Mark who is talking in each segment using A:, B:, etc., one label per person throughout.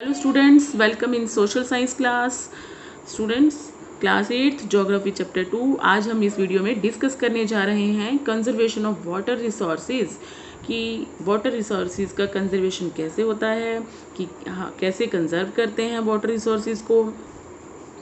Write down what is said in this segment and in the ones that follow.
A: Hello students, welcome in social science class. Students, class 8 geography chapter 2। आज हम इस video में डिस्कस करने जा रहे हैं कंजर्वेशन ऑफ वाटर रिसोर्सेज, कि वाटर रिसोर्सेज का कंजर्वेशन कैसे होता है, कि कैसे कंजर्व करते हैं वाटर रिसोर्सेज को,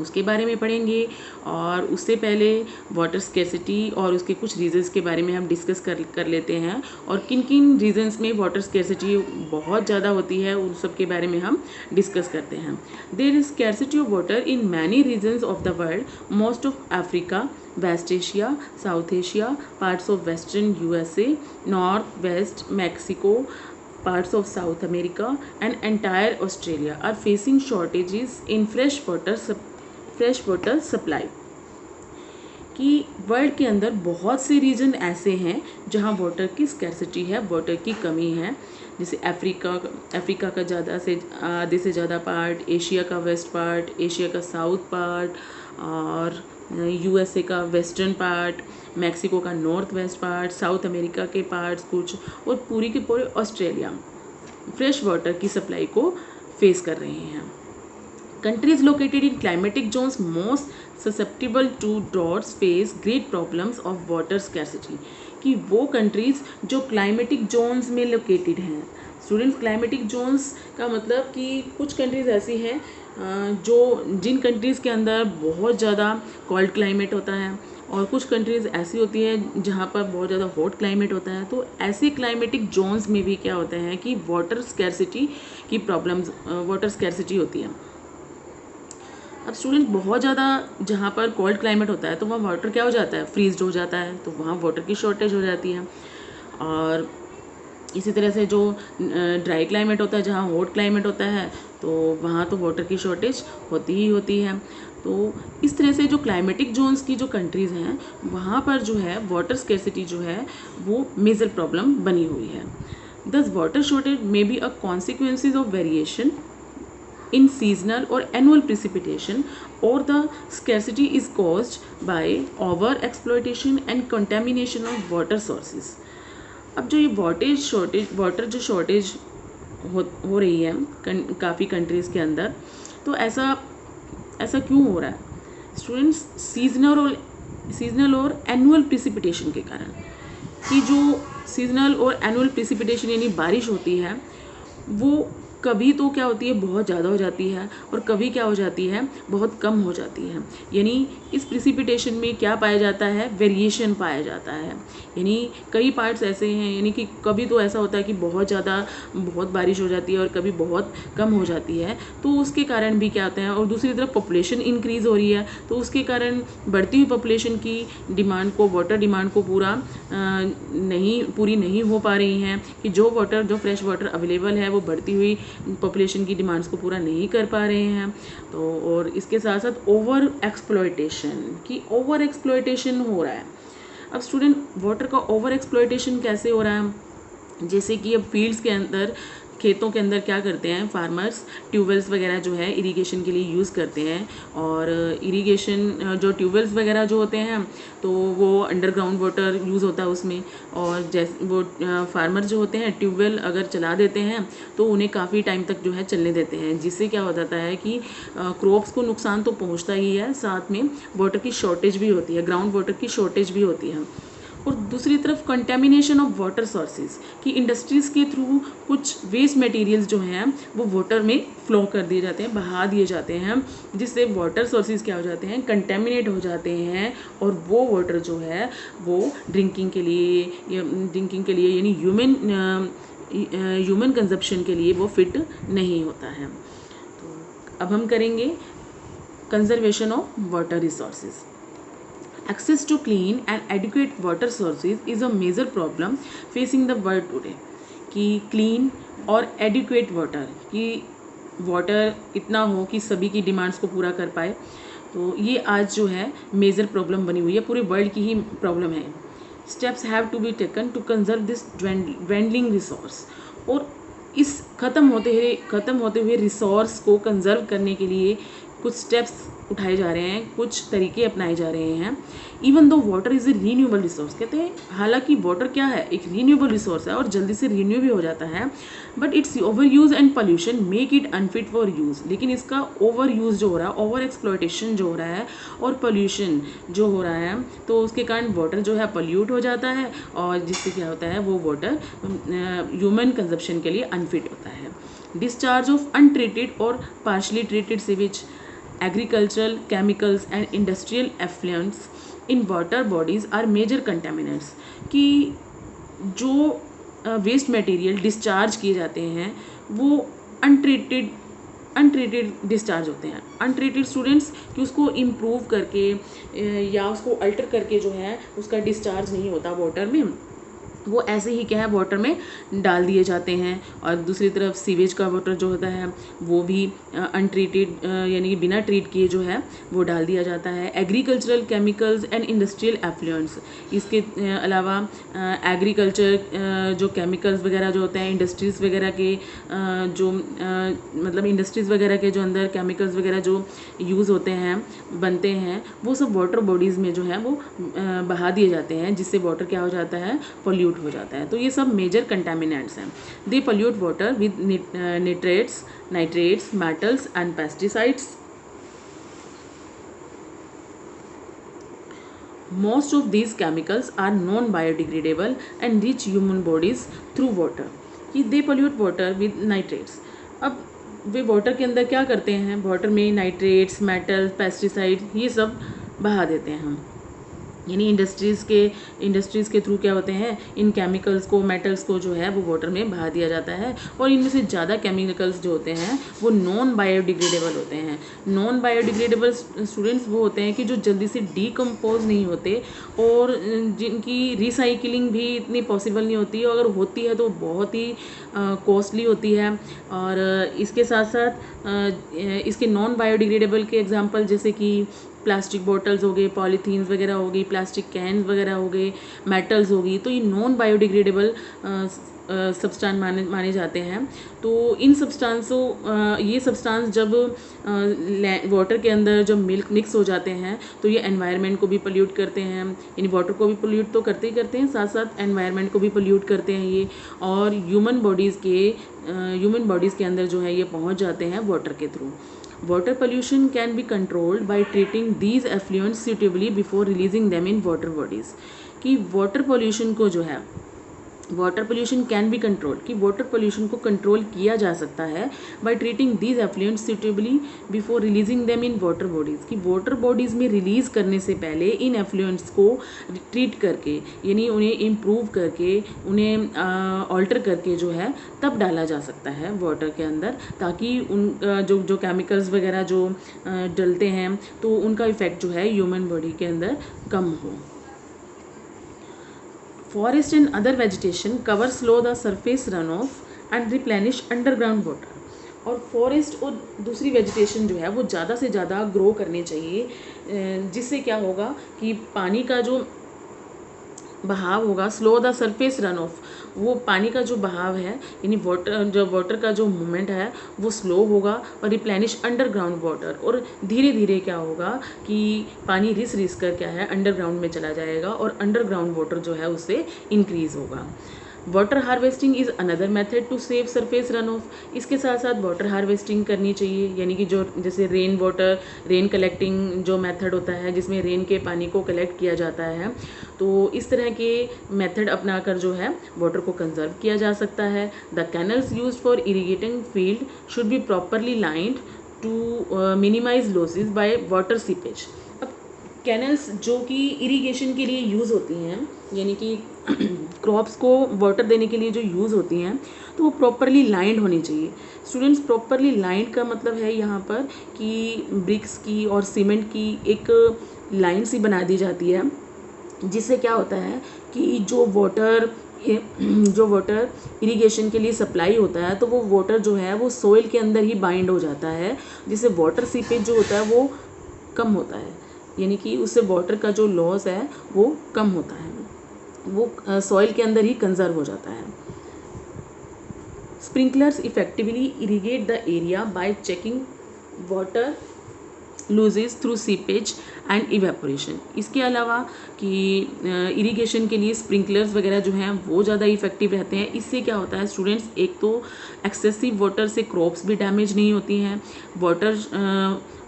A: उसके बारे में पढ़ेंगे। और उससे पहले वाटर स्केर्सिटी और उसके कुछ रीजंस के बारे में हम डिस्कस कर लेते हैं, और किन किन रीजंस में वाटर स्केर्सिटी बहुत ज़्यादा होती है उन सब के बारे में हम डिस्कस करते हैं। There is scarcity of water in many regions of the world, most of Africa, west Asia, south Asia, parts of western USA, north west Mexico, parts of South America and entire Australia are facing shortages in fresh water supply। कि world के अंदर बहुत से reason ऐसे हैं जहाँ water की scarcity है, वाटर की कमी है। जैसे अफ्रीका का ज़्यादा से आधे से ज़्यादा पार्ट, एशिया का वेस्ट पार्ट, एशिया का साउथ पार्ट, और यूएसए का वेस्टर्न पार्ट, मैक्सिको का north west part, south America के पार्ट्स कुछ, और पूरी के पूरे ऑस्ट्रेलिया फ्रेश वाटर की सप्लाई को फेस कर रहे हैं। Countries located in climatic zones most susceptible to droughts face great problems of water scarcity। कि वो कंट्रीज़ जो क्लाइमेटिक जोन्स में लोकेटेड हैं। स्टूडेंट्स, क्लाइमेटिक जोन्स का मतलब कि कुछ कंट्रीज़ ऐसी हैं जो जिन कंट्रीज़ के अंदर बहुत ज़्यादा कोल्ड क्लाइमेट होता है, और कुछ कंट्रीज़ ऐसी होती है जहाँ पर बहुत ज़्यादा हॉट क्लाइमेट होता है। तो ऐसे क्लाइमेटिक जोन्स में भी क्या होता है कि वाटर स्कैर्सिटी की प्रॉब्लम्स, वाटर स्कैर्सिटी होती है। अब स्टूडेंट, बहुत ज़्यादा जहाँ पर कोल्ड क्लाइमेट होता है तो वहाँ वाटर क्या हो जाता है, फ्रीज्ड हो जाता है, तो वहाँ वाटर की शॉर्टेज हो जाती है। और इसी तरह से जो ड्राई क्लाइमेट होता है, जहाँ हॉट क्लाइमेट होता है, तो वहाँ तो वाटर की शॉर्टेज होती ही होती है। तो इस तरह से जो क्लाइमेटिक जोन्स की जो कंट्रीज़ हैं वहाँ पर जो है वाटर स्कैर्सिटी जो है वो मेजर प्रॉब्लम बनी हुई है। दस water shortage may be a consequences of variation in seasonal or annual precipitation, or the scarcity is caused by over exploitation and contamination of water sources। अब जो ये वाटर जो शॉर्टेज हो रही है काफ़ी कंट्रीज़ के अंदर, तो ऐसा क्यों हो रहा है स्टूडेंट्स? सीजनल और एनुअल प्रिसिपिटेशन के कारण। कि जो सीजनल और एनुअल प्रिसिपिटेशन यानी बारिश होती है वो कभी तो क्या होती है, बहुत ज़्यादा हो जाती है, और कभी क्या हो जाती है, बहुत कम हो जाती है। यानी इस प्रिसिपिटेशन में क्या पाया जाता है, वेरिएशन पाया जाता है। यानी कई पार्ट्स ऐसे हैं, यानी कि कभी तो ऐसा होता है कि बहुत बारिश हो जाती है और कभी बहुत कम हो जाती है। तो उसके कारण भी क्या होता है, और दूसरी तरफ पॉपुलेशन इंक्रीज़ हो रही है, तो उसके कारण बढ़ती हुई पॉपुलेशन की डिमांड को, वाटर डिमांड को पूरी नहीं हो पा रही हैं। कि जो फ्रेश वाटर अवेलेबल है वो बढ़ती हुई पॉपुलेशन की डिमांड्स को पूरा नहीं कर पा रहे हैं। तो और इसके साथ साथ ओवर एक्सप्लॉयटेशन हो रहा है। अब स्टूडेंट, वाटर का ओवर एक्सप्लॉयटेशन कैसे हो रहा है? जैसे कि अब फील्ड्स के अंदर, खेतों के अंदर क्या करते हैं फार्मर्स, ट्यूबवेल्स वगैरह जो है इरिगेशन के लिए यूज़ करते हैं। और इरिगेशन जो ट्यूबवेल्स वगैरह जो होते हैं तो वो अंडरग्राउंड वाटर यूज़ होता है उसमें। और जैसे वो फार्मर जो होते हैं ट्यूबवेल अगर चला देते हैं तो उन्हें काफ़ी टाइम तक जो है चलने देते हैं, जिससे क्या हो जाता है कि क्रॉप्स को नुकसान तो पहुंचता ही है, साथ में वाटर की शॉर्टेज भी होती है, ग्राउंड वाटर की शॉर्टेज भी होती है। और दूसरी तरफ कंटेमिनेशन ऑफ वाटर सोर्सेज, कि इंडस्ट्रीज़ के थ्रू कुछ वेस्ट मटेरियल्स जो हैं वो वाटर में फ्लो कर दिए जाते हैं, बहा दिए जाते हैं, जिससे वाटर सोर्सेज क्या हो जाते हैं, कंटेमिनेट हो जाते हैं। और वो वाटर जो है वो ड्रिंकिंग के लिए यानी ह्यूमन कंजप्शन के लिए वो फिट नहीं होता है। तो अब हम करेंगे conservation of water resources. Access to clean and adequate water sources is a major problem facing the world today। कि क्लीन और एडिक्वेट वाटर, कि वाटर इतना हो कि सभी की डिमांड्स को पूरा कर पाए, तो ये आज जो है मेजर प्रॉब्लम बनी हुई है, पूरे वर्ल्ड की ही प्रॉब्लम है। Steps have to be taken to conserve this dwindling resource. और इस ख़त्म होते हुए रिसोर्स को कंजर्व करने के लिए कुछ स्टेप्स उठाए जा रहे हैं, कुछ तरीके अपनाए जा रहे हैं। Even though water is a renewable resource, कहते हैं हालांकि वाटर क्या है, एक रीन्यूएबल रिसोर्स है और जल्दी से रीन्यू भी हो जाता है, but it's over use and pollution make it unfit for use. लेकिन इसका ओवर यूज़ जो हो रहा है, ओवर एक्सप्लॉयटेशन जो हो रहा है और पोल्यूशन जो हो रहा है, तो उसके कारण वाटर जो है पोल्यूट हो जाता है और जिससे क्या होता है वो वाटर ह्यूमन कंजप्शन के लिए अनफिट होता है। डिस्चार्ज ऑफ अनट्रीटेड और partially treated sewage, agricultural, chemicals and industrial effluents in water bodies are major contaminants। कि जो वेस्ट मटेरियल डिस्चार्ज किए जाते हैं वो अनट्रीटेड डिस्चार्ज होते हैं। अनट्रीटेड स्टूडेंट्स कि उसको इम्प्रूव करके या उसको अल्टर करके जो है उसका डिस्चार्ज नहीं होता वाटर में, वो ऐसे ही क्या है वाटर में डाल दिए जाते हैं। और दूसरी तरफ सीवेज का वाटर जो होता है वो भी अनट्रीटेड यानी कि बिना ट्रीट किए जो है वो डाल दिया जाता है। Agricultural, chemicals and industrial effluents, इसके अलावा एग्रीकल्चर जो केमिकल्स वगैरह जो होते हैं, इंडस्ट्रीज़ वगैरह के जो मतलब इंडस्ट्रीज़ वगैरह के जो अंदर केमिकल्स वगैरह जो यूज़ होते हैं, बनते हैं, वो सब वाटर बॉडीज़ में जो है वो बहा दिए जाते हैं, जिससे वाटर क्या हो जाता है, पोल्यूट हो जाता है। तो ये सब मेजर कंटामिनेंट्स हैं। They pollute water with nitrates, nitrates, metals and pesticides. Most of these chemicals are non-biodegradable and reach human bodies through water। कि they pollute water with nitrates। अब वे वाटर के अंदर क्या करते हैं, वाटर में नाइट्रेट्स, मेटल, पेस्टिसाइड ये सब बहा देते हैं हम, यानी इंडस्ट्रीज़ के थ्रू क्या होते हैं, इन केमिकल्स को, मेटल्स को जो है वो वाटर में बहा दिया जाता है। और इनमें से ज़्यादा केमिकल्स जो होते हैं वो नॉन बायोडिग्रेडेबल होते हैं। नॉन बायोडिग्रेडेबल स्टूडेंट्स वो होते हैं कि जो जल्दी से डीकम्पोज नहीं होते और जिनकी रिसाइकलिंग भी इतनी पॉसिबल नहीं होती, अगर होती है तो बहुत ही कॉस्टली होती है। और इसके साथ साथ इसके नॉन बायोडिग्रेडेबल के एग्जांपल जैसे कि प्लास्टिक बॉटल्स हो गए, पॉलीथीन्स वगैरह हो गई, प्लास्टिक कैन्स वगैरह हो गए, मेटल्स होगी, तो ये नॉन बायोडिग्रेडेबल सब्सटेंस माने जाते हैं। तो इन सब्सटेंसों ये सब्सटेंस जब वाटर के अंदर जब मिक्स हो जाते हैं तो ये एनवायरनमेंट को भी पोल्यूट करते हैं, यानी वाटर को भी पोल्यूट तो करते ही करते हैं, साथ साथ एनवायरनमेंट को भी पोल्यूट करते हैं ये। और ह्यूमन बॉडीज़ के अंदर जो है ये पहुंच जाते हैं वाटर के through. Water pollution can be controlled by treating these effluents suitably before releasing them in water bodies। कि वाटर पोल्यूशन को जो है, water pollution can be control, कि वाटर पोल्यूशन को कंट्रोल किया जा सकता है by treating these effluents suitably before releasing them in water bodies. कि वाटर बॉडीज़ में रिलीज़ करने से पहले इन एफ्लुएंट्स को ट्रीट करके, यानी उन्हें इम्प्रूव करके, उन्हें ऑल्टर करके जो है तब डाला जा सकता है वाटर के अंदर, ताकि उन जो केमिकल्स वगैरह जो डलते हैं तो उनका इफ़ेक्ट जो है ह्यूमन बॉडी के अंदर कम हो। Forest and other vegetation cover slow the surface runoff and replenish underground water। और फॉरेस्ट और दूसरी वेजिटेशन जो है वो ज़्यादा से ज़्यादा ग्रो करनी चाहिए, जिससे क्या होगा कि पानी का जो बहाव होगा, slow the surface run of, वो पानी का जो बहाव है यानी वाटर का जो मूवमेंट है वो स्लो होगा। और रिप्लेनिश अंडरग्राउंड वाटर, और धीरे धीरे क्या होगा कि पानी रिस कर क्या है अंडरग्राउंड में चला जाएगा और अंडरग्राउंड वाटर जो है उससे इंक्रीज़ होगा। Water harvesting is another method to save surface run off. इसके साथ साथ वाटर हार्वेस्टिंग करनी चाहिए, यानी कि जो जैसे रेन कलेक्टिंग जो मेथड होता है जिसमें रेन के पानी को कलेक्ट किया जाता है, तो इस तरह के मेथड अपनाकर जो है वाटर को कंजर्व किया जा सकता है। The canals used for irrigating field should be properly lined to minimise losses by water seepage. अब कैनल्स जो कि इरीगेशन के लिए यूज़ होती हैं, यानी कि क्रॉप्स को वाटर देने के लिए जो यूज़ होती हैं, तो वो प्रॉपरली लाइंड होनी चाहिए। स्टूडेंट्स, प्रॉपरली लाइंड का मतलब है यहाँ पर कि ब्रिक्स की और सीमेंट की एक लाइन सी बना दी जाती है, जिससे क्या होता है कि जो वाटर इरिगेशन के लिए सप्लाई होता है तो वो वाटर जो है वो सोइल के अंदर ही बाइंड हो जाता है, जिससे वाटर सीपेज जो होता है वो कम होता है, यानी कि उससे वाटर का जो लॉस है वो कम होता है, वो सॉइल के अंदर ही कंजर्व हो जाता है। Sprinklers effectively irrigate the area bye checking water loses through seepage and evaporation. इसके अलावा कि इरिगेशन के लिए स्प्रिंकलर्स वगैरह जो हैं वो ज़्यादा इफेक्टिव रहते हैं। इससे क्या होता है स्टूडेंट्स, एक तो एक्सेसिव वाटर से क्रॉप्स भी डैमेज नहीं होती हैं,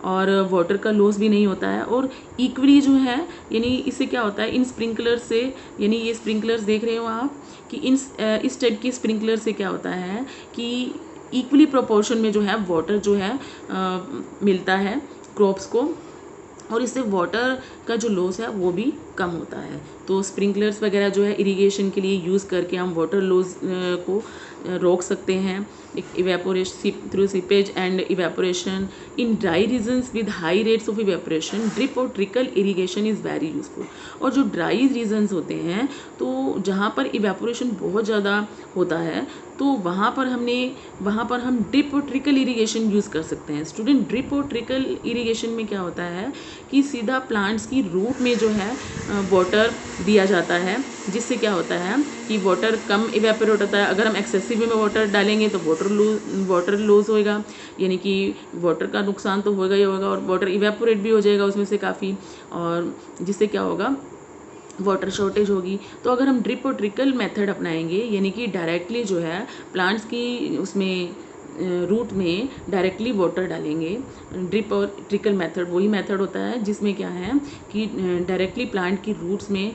A: वाटर का लॉस भी नहीं होता है, और इक्वली जो है यानी इससे क्या होता है इन स्प्रिंकलर से, यानी ये स्प्रिंकलर्स देख रहे हो आप कि इस टाइप के स्प्रिंकलर से क्या होता है कि इक्वली प्रोपोर्शन में जो है वाटर जो है मिलता है क्रॉप्स को, और इससे वाटर का जो लॉस है वो भी कम होता है। तो स्प्रिंकलर्स वगैरह जो है इरिगेशन के लिए यूज़ करके हम वाटर लॉस को रोक सकते हैं। Evaporation through seepage and evaporation in dry regions with high rates of evaporation, drip और trickle irrigation is very useful. और जो ड्राई रीजन्स होते हैं तो जहाँ पर इवेपोरेशन बहुत ज़्यादा होता है तो वहाँ पर हम ड्रिप और ट्रिकल इरिगेशन यूज़ कर सकते हैं। स्टूडेंट, ड्रिप और ट्रिकल इरिगेशन में क्या होता है कि सीधा प्लांट्स की रूट में जो है वाटर दिया जाता है, जिससे क्या होता है कि वाटर कम इवेपोरेट होता है। अगर हम एक्सेसिव में वाटर डालेंगे तो वाटर लूज होएगा, यानी कि वाटर का नुकसान तो होगा ही होगा, और वाटर इवेपोरेट भी हो जाएगा उसमें से काफ़ी, और जिससे क्या होगा वाटर शॉर्टेज होगी। तो अगर हम ड्रिप और ट्रिकल मेथड अपनाएंगे, यानी कि डायरेक्टली जो है प्लांट्स की उसमें रूट में डायरेक्टली वाटर डालेंगे, ड्रिप और ट्रिकल मेथड वही मेथड होता है जिसमें क्या है कि डायरेक्टली प्लांट की रूट्स में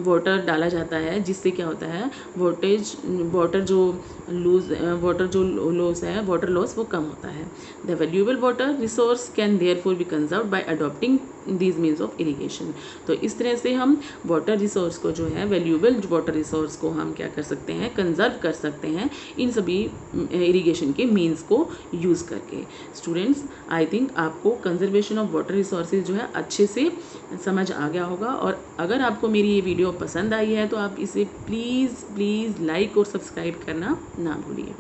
A: वाटर डाला जाता है, जिससे क्या होता है वाटर जो लॉस है वाटर लॉस वो कम होता है। The valuable water resource can therefore be conserved by adopting these means of irrigation. तो इस तरह से हम वाटर रिसोर्स को जो है वैल्यूएबल वाटर रिसोर्स को हम क्या कर सकते हैं, कंजर्व कर सकते हैं इन सभी इरिगेशन के मीन्स को यूज़ करके। स्टूडेंट्स, आई थिंक आपको कंजर्वेशन ऑफ वाटर रिसोर्सेज जो है अच्छे से समझ आ गया होगा, और अगर आपको मेरी ये वीडियो पसंद आई है तो आप इसे प्लीज़ लाइक और सब्सक्राइब करना ना भूलिए।